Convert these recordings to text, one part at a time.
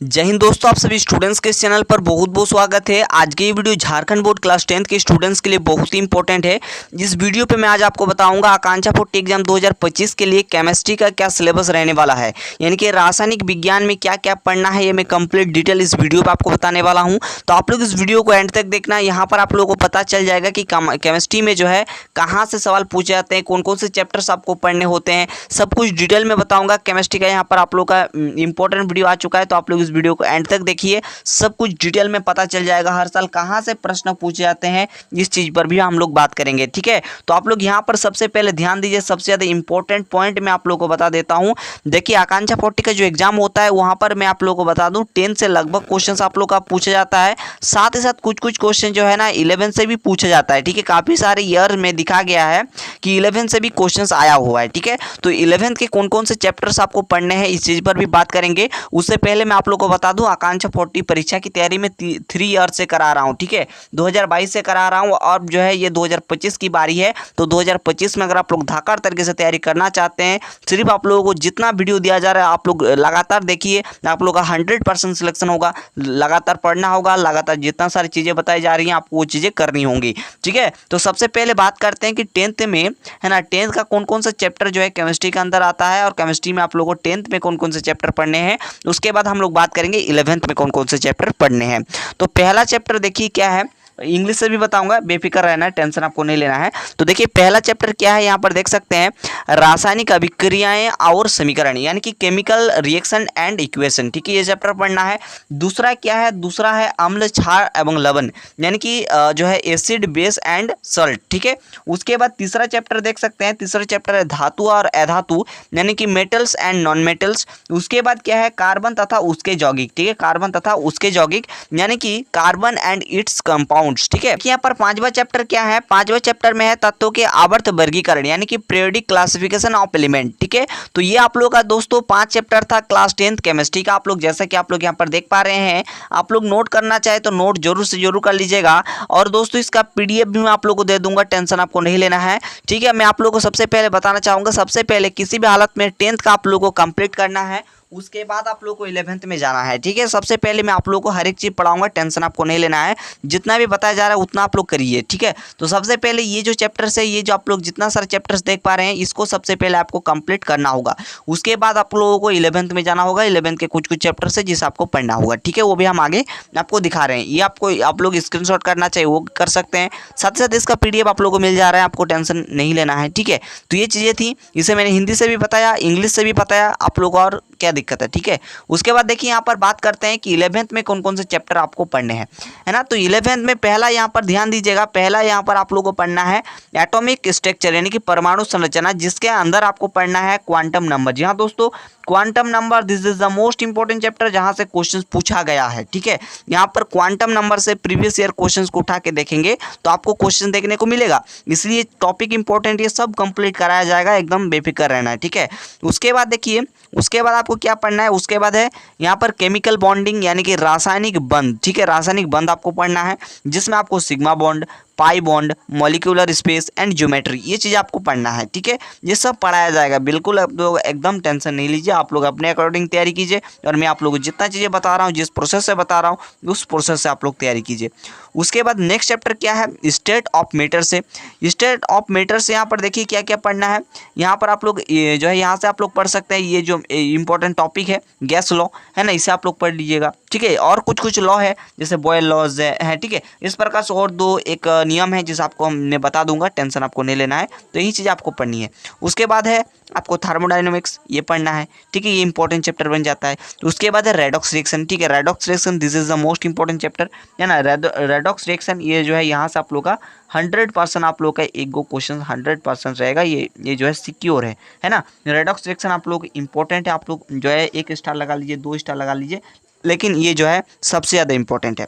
जय हिंद दोस्तों, आप सभी स्टूडेंट्स के इस चैनल पर बहुत बहुत स्वागत है। आज की ये video Jharkhand board class 10th के स्टूडेंट्स के लिए बहुत ही इंपॉर्टेंट है। इस वीडियो पे मैं आज आपको बताऊंगा आकांक्षा पोर्टी एग्जाम 2025 के लिए केमिस्ट्री का क्या सिलेबस रहने वाला है, यानी कि रासायनिक विज्ञान में क्या क्या पढ़ना है, ये मैं कंप्लीट डिटेल इस वीडियो पर आपको बताने वाला हूँ। तो आप लोग इस वीडियो को एंड तक देखना। यहाँ पर आप लोगों को पता चल जाएगा कि केमिस्ट्री में जो है कहाँ से सवाल पूछे जाते हैं, कौन कौन से चैप्टर्स आपको पढ़ने होते हैं, सब कुछ डिटेल में बताऊँगा। केमिस्ट्री का यहाँ पर आप लोग का इंपॉर्टेंट वीडियो आ चुका है, तो आप लोग इस वीडियो को एंड तक देखिए, सब कुछ डिटेल में पता चल जाएगा। हर साल कहाँ से प्रश्न पूछे जाते हैं, इस चीज पर भी हम लोग बात करेंगे, ठीक है। तो आप लोग यहाँ पर सबसे पहले ध्यान दीजिए, सबसे ज्यादा इंपॉर्टेंट पॉइंट मैं आप लोगों को बता देता हूँ। देखिए आकांक्षा पोर्टी का जो एग्जाम होता है, वहां पर मैं आप लोगों को बता दूं 10 से लगभग क्वेश्चन आप लोग का पूछा जाता है। साथ ही साथ कुछ कुछ क्वेश्चन जो है ना 11 से भी पूछा जाता है, ठीक है। काफी सारे ईयर में दिखा गया है कि 11 से भी क्वेश्चन आया हुआ है, ठीक है। तो 11th के कौन कौन से चैप्टर्स आपको पढ़ने हैं, इस चीज पर भी बात करेंगे। उससे पहले मैं आप लोग को बता दूं, आकांक्षा पोर्टी परीक्षा की तैयारी में 3 ईयर से करा रहा हूं, ठीक है। 2022 से करा रहा हूं और जो है ये 2025 की बारी है। तो 2025 में अगर आप लोग धाकड़ तरीके से तैयारी करना चाहते हैं, सिर्फ आप लोगों को जितना वीडियो दिया जा रहा है आप लोग लगातार देखिए, आप लोग का 100% सिलेक्शन होगा। लगातार पढ़ना होगा, लगातार जितना सारी चीजें बताई जा रही हैं आपको वो चीजें करनी होंगी, ठीक है। तो सबसे पहले बात करते हैं कि 10th में है ना, 10th का कौन कौन सा चैप्टर जो है केमिस्ट्री के अंदर आता है, और केमिस्ट्री में आप लोगों को 10th में कौन कौन से चैप्टर पढ़ने हैं। उसके बाद हम लोग बात करेंगे 11th में कौन कौन से चैप्टर पढ़ने हैं। तो पहला चैप्टर देखिए क्या है, इंग्लिश से भी बताऊंगा, बेफिक्र रहना है, टेंशन आपको नहीं लेना है। तो देखिए पहला चैप्टर क्या है, यहाँ पर देख सकते हैं रासायनिक अभिक्रियाएं और समीकरण, यानी कि केमिकल रिएक्शन एंड इक्वेशन, ठीक है, ये चैप्टर पढ़ना है। दूसरा क्या है, दूसरा है अम्ल, क्षार एवं लवण, यानी कि जो है एसिड बेस एंड सल्ट, ठीक है। उसके बाद तीसरा चैप्टर देख सकते हैं, तीसरा चैप्टर है धातु और अधातु, यानी कि मेटल्स एंड नॉन मेटल्स। उसके बाद क्या है, कार्बन तथा उसके यौगिक, ठीक है, कार्बन तथा उसके यौगिक, यानी कि कार्बन एंड इट्स कंपाउंड, ठीक है। यहाँ पर पांचवा चैप्टर क्या है, पांचवा चैप्टर में है तत्वों के आवर्त वर्गीकरण, यानी कि पीरियोडिक क्लासिफिकेशन ऑफ एलिमेंट, ठीक है। तो ये आप लोग का दोस्तों 5 चैप्टर था क्लास 10th केमिस्ट्री का। आप लोग जैसा कि आप लोग यहाँ पर देख पा रहे हैं, आप लोग नोट करना चाहे तो नोट जरूर से जरूर कर लीजिएगा। और दोस्तों इसका पीडीएफ भी मैं आप लोग को दे दूंगा, टेंशन आपको नहीं लेना है, ठीक है। मैं आप लोग को सबसे पहले बताना चाहूंगा, सबसे पहले किसी भी हालत में 10th का आप लोग को कंप्लीट करना है, उसके बाद आप लोग को 11th में जाना है, ठीक है। सबसे पहले मैं आप लोग को हर एक चीज पढ़ाऊंगा, टेंशन आपको नहीं लेना है। जितना भी बताया जा रहा है उतना आप लोग करिए, ठीक है। तो सबसे पहले ये जो चैप्टर्स है, ये जो आप लोग जितना सारे चैप्टर्स देख पा रहे हैं, इसको सबसे पहले आपको कंप्लीट करना होगा। उसके बाद आप लोगों को 11th में जाना होगा। 11th के कुछ कुछ चैप्टर्स है जिसे आपको पढ़ना होगा, ठीक है। वो भी हम आगे आपको दिखा रहे हैं, ये आपको आप लोग स्क्रीनशॉट करना चाहिए वो कर सकते हैं। साथ ही साथ इसका पीडीएफ आप लोगों को मिल जा रहा है, आपको टेंशन नहीं लेना है, ठीक है। तो ये चीज़ें थी, इसे मैंने हिंदी से भी बताया, इंग्लिश से भी बताया, आप लोग और क्या दिक्कत है, ठीक है। उसके बाद देखिए यहाँ पर बात करते हैं कि 11th में कौन कौन से चैप्टर आपको पढ़ने हैं, है ना। तो 11th में पहला यहाँ पर ध्यान दीजिएगा, पहला यहाँ पर आप लोगों को पढ़ना है एटॉमिक स्ट्रक्चर, यानी कि परमाणु संरचना, जिसके अंदर आपको पढ़ना है क्वांटम नंबर। जी हाँ दोस्तों, quantum number, this is the most important chapter जहां से क्वेश्चंस पूछा गया है, ठीक है। यहाँ पर क्वांटम नंबर से प्रीवियस ईयर क्वेश्चंस को उठा के देखेंगे तो आपको क्वेश्चन देखने को मिलेगा, इसलिए टॉपिक इंपॉर्टेंट, ये सब कंप्लीट कराया जाएगा, एकदम बेफिक्र रहना है, ठीक है। उसके बाद देखिए, उसके बाद आपको क्या पढ़ना है, उसके बाद है यहाँ पर केमिकल बॉन्डिंग, यानी कि रासायनिक बंध, ठीक है। रासायनिक बंध आपको पढ़ना है, जिसमें आपको sigma bond, pi bond, molecular space and geometry, ये चीज़ आपको पढ़ना है, ठीक है। ये सब पढ़ाया जाएगा, बिल्कुल आप लोग एकदम टेंशन नहीं लीजिए, आप लोग अपने अकॉर्डिंग तैयारी कीजिए। और मैं आप लोगों को जितना चीज़ें बता रहा हूँ, जिस प्रोसेस से बता रहा हूँ, उस प्रोसेस से आप लोग तैयारी कीजिए। उसके बाद नेक्स्ट चैप्टर क्या है, स्टेट ऑफ मैटर से। स्टेट ऑफ मैटर से यहाँ पर देखिए क्या क्या पढ़ना है। यहाँ पर आप लोग जो है यहाँ से आप लोग पढ़ सकते हैं, ये जो इंपॉर्टेंट टॉपिक है गैस लॉ, है ना, इसे आप लोग पढ़ लीजिएगा, ठीक है। और कुछ कुछ लॉ है जैसे बॉयल लॉज है, ठीक है। इस प्रकार से और दो एक नियम है जिसे आपको हमने बता दूंगा, टेंशन आपको नहीं लेना है। तो यही चीज़ आपको पढ़नी है। उसके बाद है आपको थर्मोडायनेमिक्स, ये पढ़ना है, ठीक है, ये इंपॉर्टेंट चैप्टर बन जाता है। उसके बाद है रेडॉक्स रिएक्शन, ठीक है, redox reaction, this is the most important chapter, है ना। रेडॉक्स रिएक्शन, ये जो है यहाँ से आप लोग का 100% आप लोग का एक गो क्वेश्चन 100% रहेगा, ये जो है सिक्योर है ना। रेडॉक्स रिएक्शन आप लोग इंपॉर्टेंट है, आप लोग जो है 1 स्टार लगा लीजिए, 2 स्टार लगा लीजिए, लेकिन ये जो है सबसे ज़्यादा इंपॉर्टेंट है।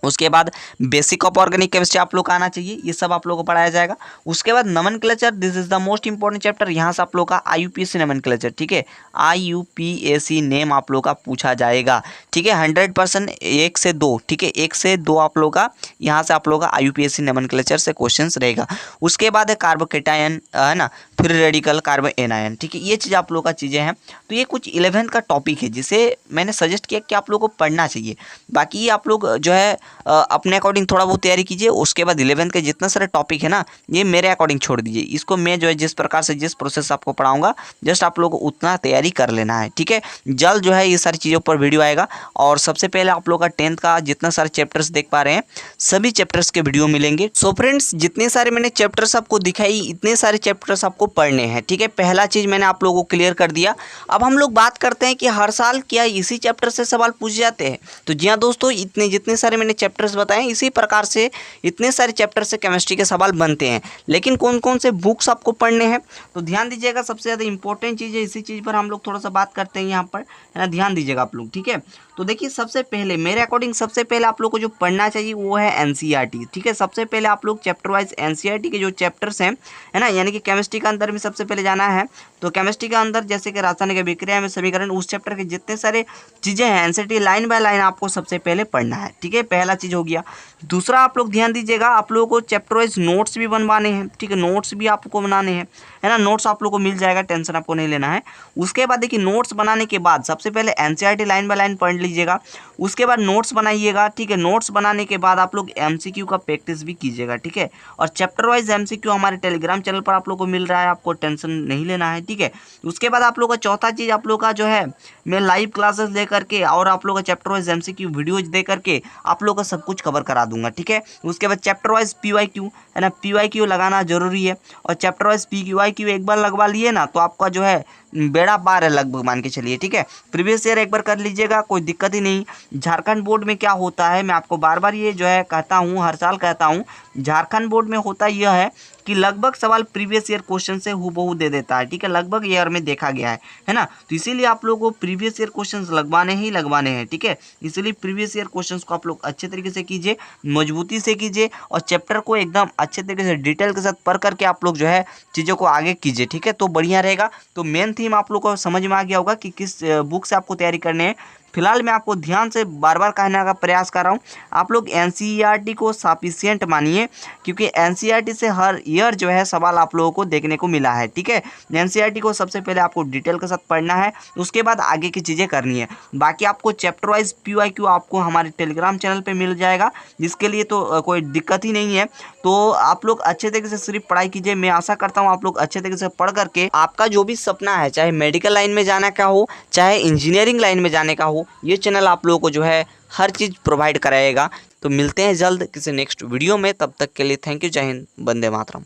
उसके बाद बेसिक ऑफ ऑर्गेनिक केमिस्ट्री आप लोग का आना चाहिए, ये सब आप लोगों को पढ़ाया जाएगा। उसके बाद nomenclature, this is the most important chapter, यहाँ से आप लोग का IUPAC नोमेनक्लेचर, ठीक है, IUPAC नेम आप लोग का पूछा जाएगा, ठीक है। 100% 1 से 2, ठीक है, 1 से 2 आप लोग का यहाँ से आप लोग का IUPAC नोमेनक्लेचर से क्वेश्चंस रहेगा। उसके बाद है कार्बोकेटायन, है ना, फ्री रेडिकल, कार्बन एनायन, ठीक है। ये चीज़ आप लोगों का चीज़ें हैं। तो ये कुछ 11th का टॉपिक है जिसे मैंने सजेस्ट किया कि आप लोगों को पढ़ना चाहिए। बाकी आप लोग जो है अपने अकॉर्डिंग थोड़ा बहुत तैयारी कीजिए। उसके बाद 11th के जितने सारे टॉपिक है ना, ये मेरे अकॉर्डिंग छोड़ दीजिए। इसको मैं जो है जिस प्रकार से जिस प्रोसेस आपको पढ़ाऊंगा, जस्ट आप लोग को उतना तैयारी कर लेना है, ठीक है। जल्द जो है ये सारी चीज़ों पर वीडियो आएगा। और सबसे पहले आप लोग का 10th का जितना सारे चैप्टर्स देख पा रहे हैं, सभी चैप्टर्स के वीडियो मिलेंगे। सो फ्रेंड्स, जितने सारे मैंने चैप्टर्स आपको दिखाई, इतने सारे चैप्टर्स आपको पढ़ने हैं, ठीक है। पहला चीज़ मैंने आप लोगों को क्लियर कर दिया। अब हम लोग बात करते हैं कि हर साल क्या इसी चैप्टर से सवाल पूछे जाते हैं। तो जी हाँ दोस्तों, इतने जितने सारे मैंने चैप्टर्स बताए, इसी प्रकार से इतने सारे चैप्टर से केमिस्ट्री के सवाल बनते हैं। लेकिन कौन कौन से बुक्स आपको पढ़ने हैं तो ध्यान दीजिएगा। सबसे ज़्यादा इंपॉर्टेंट चीज़ है, इसी चीज़ पर हम लोग थोड़ा सा बात करते हैं यहाँ पर, है ना। ध्यान दीजिएगा आप लोग, ठीक है। तो देखिए, सबसे पहले मेरे अकॉर्डिंग सबसे पहले आप लोग को जो पढ़ना चाहिए वो है एनसीईआरटी, ठीक है। सबसे पहले आप लोग चैप्टर वाइज एनसीईआरटी के जो चैप्टर्स हैं, है ना, यानी कि केमिस्ट्री के अंदर में सबसे पहले जाना है। तो केमिस्ट्री के अंदर जैसे कि रासायनिक अभिक्रिया में समीकरण, उस चैप्टर के जितने सारे चीज़ें हैं एनसीईआरटी लाइन बाय लाइन आपको सबसे पहले पढ़ना है, ठीक है। पहला चीज़ हो गया। दूसरा, आप लोग ध्यान दीजिएगा, आप लोगों को चैप्टर वाइज नोट्स भी बनवाने हैं, ठीक है। नोट्स भी आपको बनाने हैं, है ना। नोट्स आप लोग को मिल जाएगा, टेंशन आपको नहीं लेना है। उसके बाद देखिए, नोट्स बनाने के बाद सबसे पहले एनसीईआरटी लाइन बाय लाइन पढ़ लीजिएगा। उसके बाद नोट्स बनाइएगा, ठीक है। नोट्स बनाने के बाद आप लोग एमसीक्यू का प्रैक्टिस भी कीजिएगा, ठीक है। और चैप्टर वाइज एमसीक्यू हमारे टेलीग्राम चैनल पर आप लोग को मिल रहा है, आपको टेंशन नहीं लेना है, ठीक है। उसके बाद आप लोग का चौथा चीज़, आप लोग का जो है, मैं लाइव क्लासेस ले करके और आप लोग का चैप्टर वाइज एमसीक्यू वीडियोज दे करके आप लोग का सब कुछ कवर करा दूंगा, ठीक है। उसके बाद चैप्टर वाइज पीवाईक्यू, है ना, पीवाईक्यू लगाना जरूरी है। और चैप्टर वाइज पीवाईक्यू एक बार लगवा लिए ना तो आपका जो है बेड़ा पार है लगभग, मान के चलिए, ठीक है। प्रीवियस ईयर एक बार कर लीजिएगा, कोई दिक्कत ही नहीं। झारखंड बोर्ड में क्या होता है, मैं आपको बार बार ये जो है कहता हूँ, हर साल कहता हूँ, झारखंड बोर्ड में होता यह है कि लगभग सवाल प्रीवियस ईयर क्वेश्चन से हूबहू दे देता है, ठीक है। लगभग ईयर में देखा गया है ना। तो इसीलिए आप लोगों को प्रीवियस ईयर क्वेश्चंस लगवाने ही लगवाने हैं, ठीक है। इसीलिए प्रीवियस ईयर क्वेश्चंस को आप लोग अच्छे तरीके से कीजिए, मजबूती से कीजिए, और चैप्टर को एकदम अच्छे तरीके से डिटेल के साथ पढ़ करके आप लोग जो है चीज़ों को आगे कीजिए, ठीक है। तो बढ़िया रहेगा। तो मेन थीम आप लोग को समझ में आ गया होगा कि किस बुक से आपको तैयारी करनी है। फिलहाल मैं आपको ध्यान से बार बार कहने का प्रयास कर रहा हूँ, आप लोग एनसीईआरटी को सफिशिएंट मानिए, क्योंकि एनसीईआरटी से हर ईयर जो है सवाल आप लोगों को देखने को मिला है, ठीक है। एनसीईआरटी को सबसे पहले आपको डिटेल के साथ पढ़ना है, उसके बाद आगे की चीज़ें करनी है। बाकी आपको चैप्टर वाइज पीवाईक्यू आपको हमारे टेलीग्राम चैनल पर मिल जाएगा, जिसके लिए तो कोई दिक्कत ही नहीं है। तो आप लोग अच्छे तरीके से सिर्फ पढ़ाई कीजिए। मैं आशा करता हूँ आप लोग अच्छे तरीके से पढ़ करके आपका जो भी सपना है, चाहे मेडिकल लाइन में जाने का हो, चाहे इंजीनियरिंग लाइन में जाने का हो, ये चैनल आप लोगों को जो है हर चीज़ प्रोवाइड कराएगा। तो मिलते हैं जल्द किसी नेक्स्ट वीडियो में, तब तक के लिए थैंक यू, जय हिंद, वंदे मातरम।